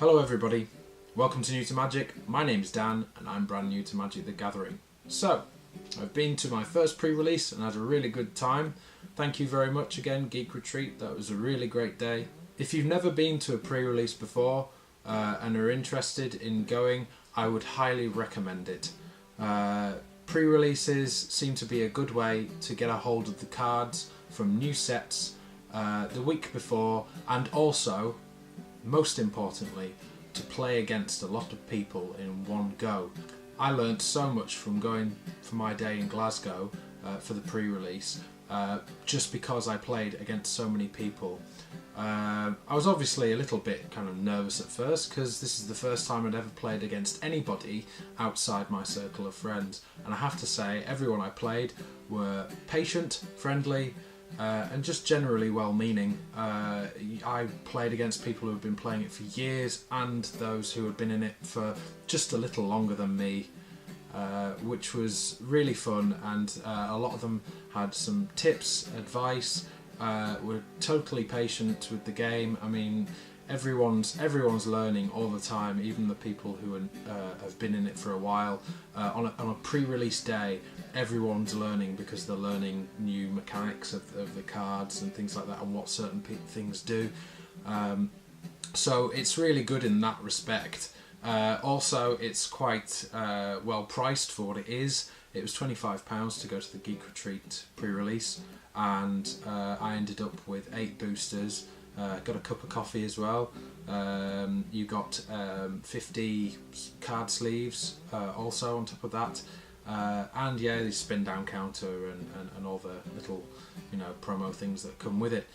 Hello everybody, welcome to New to Magic. My name's Dan and I'm brand new to Magic the Gathering. So, I've been to my first pre-release and had a really good time. Thank you very much again, Geek Retreat, that was a really great day. If you've never been to a pre-release before and are interested in going, I would highly recommend it. Pre-releases seem to be a good way to get a hold of the cards from new sets the week before, and also, most importantly, to play against a lot of people in one go. I learned so much from going for my day in Glasgow for the pre-release just because I played against so many people. I was obviously a little bit kind of nervous at first because this is the first time I'd ever played against anybody outside my circle of friends, and I have to say everyone I played were patient, friendly, and just generally well-meaning. I played against people who had been playing it for years and those who had been in it for just a little longer than me, which was really fun, and a lot of them had some tips, advice, were totally patient with the game. I mean, everyone's learning all the time, even the people who have been in it for a while. On a pre-release day, everyone's learning because they're learning new mechanics of the cards and things like that, and what certain things do. So it's really good in that respect. Also, it's quite well priced for what it is. It was £25 to go to the Geek Retreat pre-release, and I ended up with 8 boosters. Got a cup of coffee as well. You got 50 card sleeves also on top of that, and yeah, the spin down counter and all the little, promo things that come with it.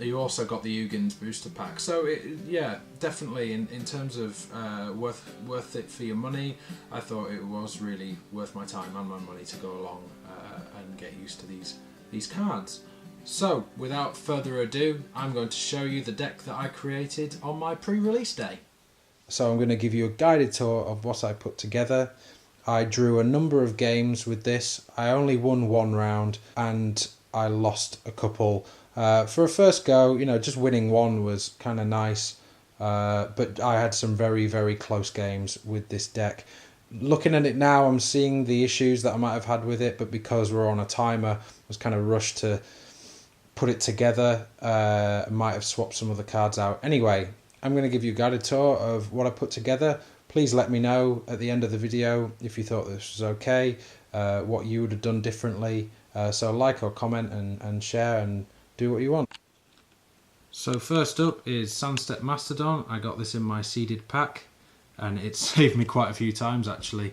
You also got the Ugins booster pack. So yeah, definitely in terms of worth it for your money. I thought it was really worth my time and my money to go along and get used to these cards. So, without further ado, I'm going to show you the deck that I created on my pre-release day. So I'm going to give you a guided tour of what I put together. I drew a number of games with this. I only won one round and I lost a couple. For a first go, just winning one was kind of nice, but I had some very, very close games with this deck. Looking at it now, I'm seeing the issues that I might have had with it, but because we're on a timer, I was kind of rushed to put it together. I might have swapped some of the cards out. Anyway, I'm going to give you a guided tour of what I put together. Please let me know at the end of the video if you thought this was okay, what you would have done differently. So like or comment and share and do what you want. So first up is Sandstep Mastodon. I got this in my seeded pack, and it saved me quite a few times actually.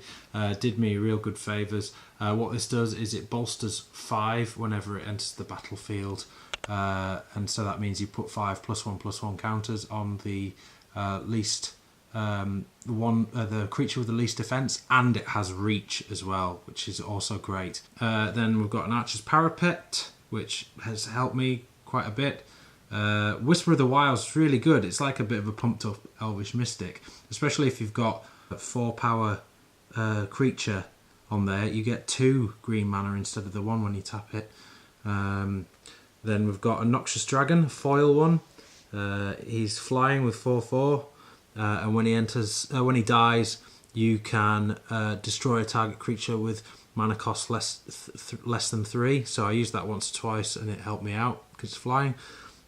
Did me real good favours. What this does is it bolsters 5 whenever it enters the battlefield, and so that means you put 5 +1/+1 counters on the least the creature with the least defence, and it has reach as well, which is also great. Then we've got an Archer's Parapet, which has helped me quite a bit. Whisper of the Wilds is really good. It's like a bit of a pumped up Elvish Mystic, especially if you've got a 4 power creature on there. You get 2 green mana instead of the 1 when you tap it. Then we've got a Noxious Dragon, a foil one. He's flying with 4/4, and when he dies, you can destroy a target creature with mana cost less than 3. So I used that once or twice, and it helped me out because it's flying.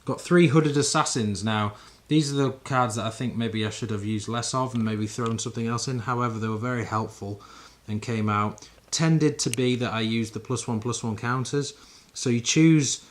Got 3 Hooded Assassins. Now, these are the cards that I think maybe I should have used less of and maybe thrown something else in. However, they were very helpful and came out. Tended to be that I used the +1/+1 counters. So you choose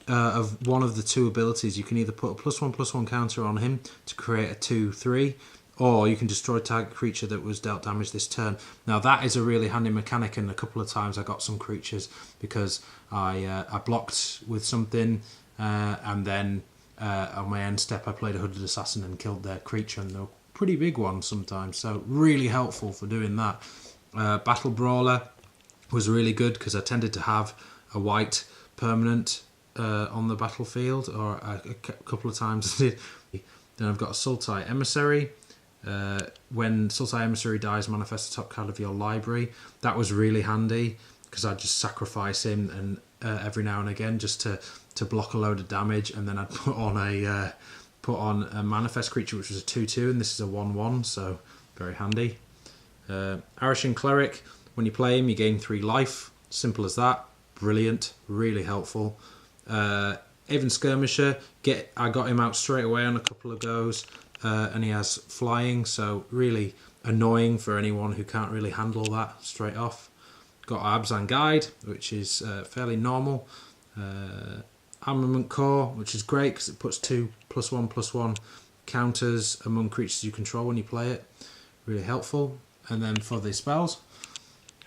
of one of the 2 abilities. You can either put a +1/+1 counter on him to create a 2/3, or you can destroy a target creature that was dealt damage this turn. Now that is a really handy mechanic, and a couple of times I got some creatures because I blocked with something, and then on my end step I played a Hooded Assassin and killed their creature, and they were pretty big ones sometimes, so really helpful for doing that. Battle Brawler was really good because I tended to have a white permanent on the battlefield, or a couple of times I did. Then I've got a Sultai Emissary. When Sultai Emissary dies, manifest the top card of your library. That was really handy because I'd just sacrifice him and every now and again just to block a load of damage, and then I'd put on a put on a manifest creature which was a 2/2, and this is a 1/1, so very handy. Arishin Cleric, when you play him you gain 3 life, simple as that, brilliant, really helpful. Avon Skirmisher, I got him out straight away on a couple of goes, and he has flying, so really annoying for anyone who can't really handle that straight off. Got Abzan Guide, which is fairly normal. Armament Core, which is great because it puts 2 +1/+1 counters among creatures you control when you play it. Really helpful. And then for the spells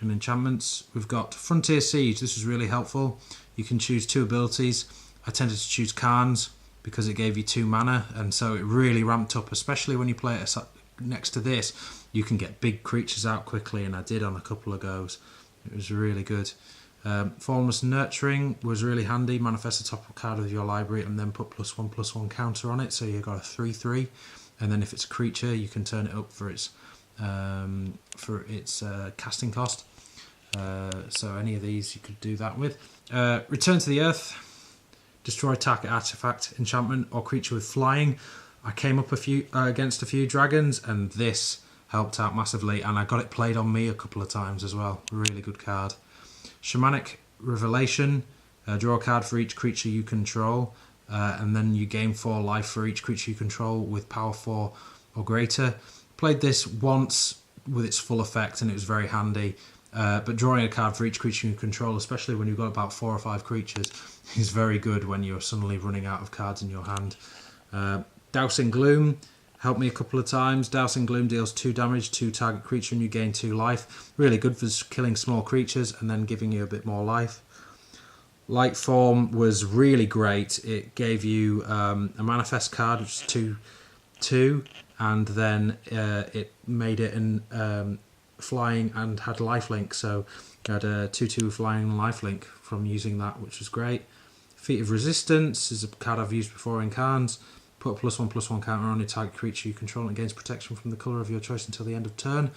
and enchantments, we've got Frontier Siege. This is really helpful. You can choose 2 abilities. I tended to choose Karns because it gave you 2 mana, and so it really ramped up, especially when you play it next to this. You can get big creatures out quickly, and I did on a couple of goes. It was really good. Formless Nurturing was really handy. Manifest the top card of your library and then put +1/+1 counter on it, so you've got a 3/3. And then if it's a creature, you can turn it up for its casting cost. So any of these you could do that with. Return to the Earth. Destroy target artifact, enchantment, or creature with flying. I came up against a few dragons, and this helped out massively, and I got it played on me a couple of times as well. Really good card. Shamanic Revelation. Draw a card for each creature you control, and then you gain 4 life for each creature you control with power 4 or greater. Played this once with its full effect, and it was very handy. But drawing a card for each creature you control, especially when you've got about 4 or 5 creatures, is very good when you're suddenly running out of cards in your hand. Dousing Gloom helped me a couple of times. Dousing Gloom deals 2 damage to target creature and you gain 2 life. Really good for killing small creatures and then giving you a bit more life. Light Form was really great. It gave you a manifest card, which is 2/2, and then it made it in flying and had lifelink, so you had a 2/2 flying and lifelink from using that, which was great. Feat of Resistance is a card I've used before in Karns. Put a +1/+1 counter on a target creature you control and gains protection from the colour of your choice until the end of turn.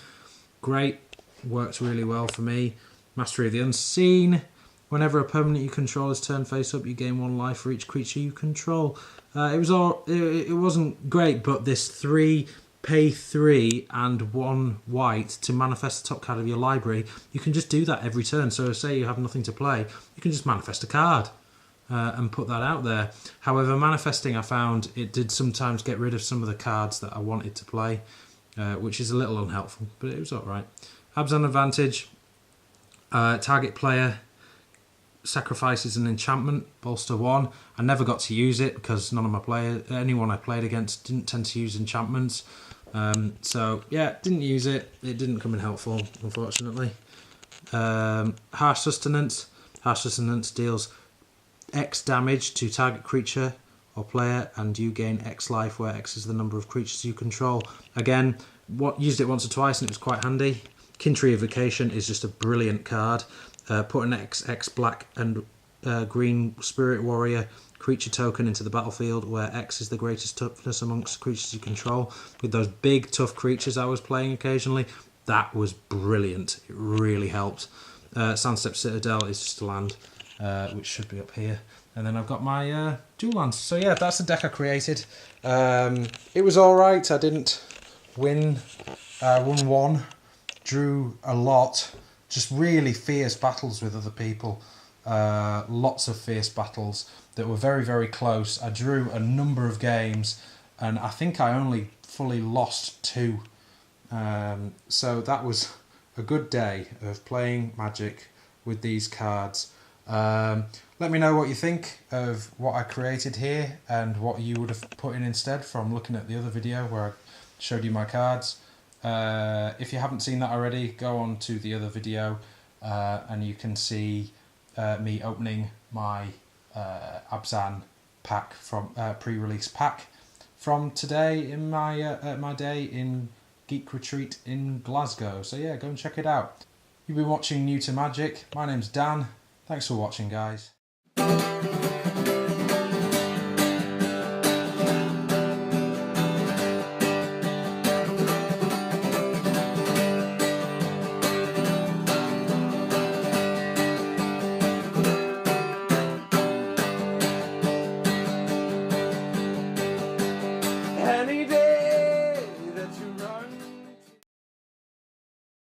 Great, worked really well for me. Mastery of the Unseen. Whenever a permanent you control is turned face up, you gain 1 life for each creature you control. It wasn't great, but this 3 pay 3 and 1 white to manifest the top card of your library, you can just do that every turn. So say you have nothing to play, you can just manifest a card and put that out there. However, manifesting, I found it did sometimes get rid of some of the cards that I wanted to play, which is a little unhelpful, but it was alright. Abzan Advantage. Target player sacrifices an enchantment, bolster 1. I never got to use it because anyone I played against didn't tend to use enchantments. So yeah, didn't use it. It didn't come in helpful, unfortunately. Harsh Sustenance. Harsh Sustenance deals X damage to target creature or player, and you gain X life, where X is the number of creatures you control. Again, used it once or twice and it was quite handy. Kintry Evocation is just a brilliant card. Put an X black and green Spirit Warrior creature token into the battlefield, where X is the greatest toughness amongst creatures you control. With those big tough creatures I was playing occasionally, that was brilliant. It really helped. Sandstep Citadel is just a land, which should be up here. And then I've got my dual lands. So yeah, that's the deck I created. It was alright. I didn't win. I won 1. Drew a lot. Just really fierce battles with other people. Lots of fierce battles that were very, very close. I drew a number of games and I think I only fully lost 2. So that was a good day of playing Magic with these cards. Let me know what you think of what I created here and what you would have put in instead from looking at the other video where I showed you my cards. If you haven't seen that already, go on to the other video and you can see me opening my Abzan pack from pre-release pack from today in my day in Geek Retreat in Glasgow. So yeah, go and check it out. You've been watching New to Magic. My name's Dan. Thanks for watching, guys.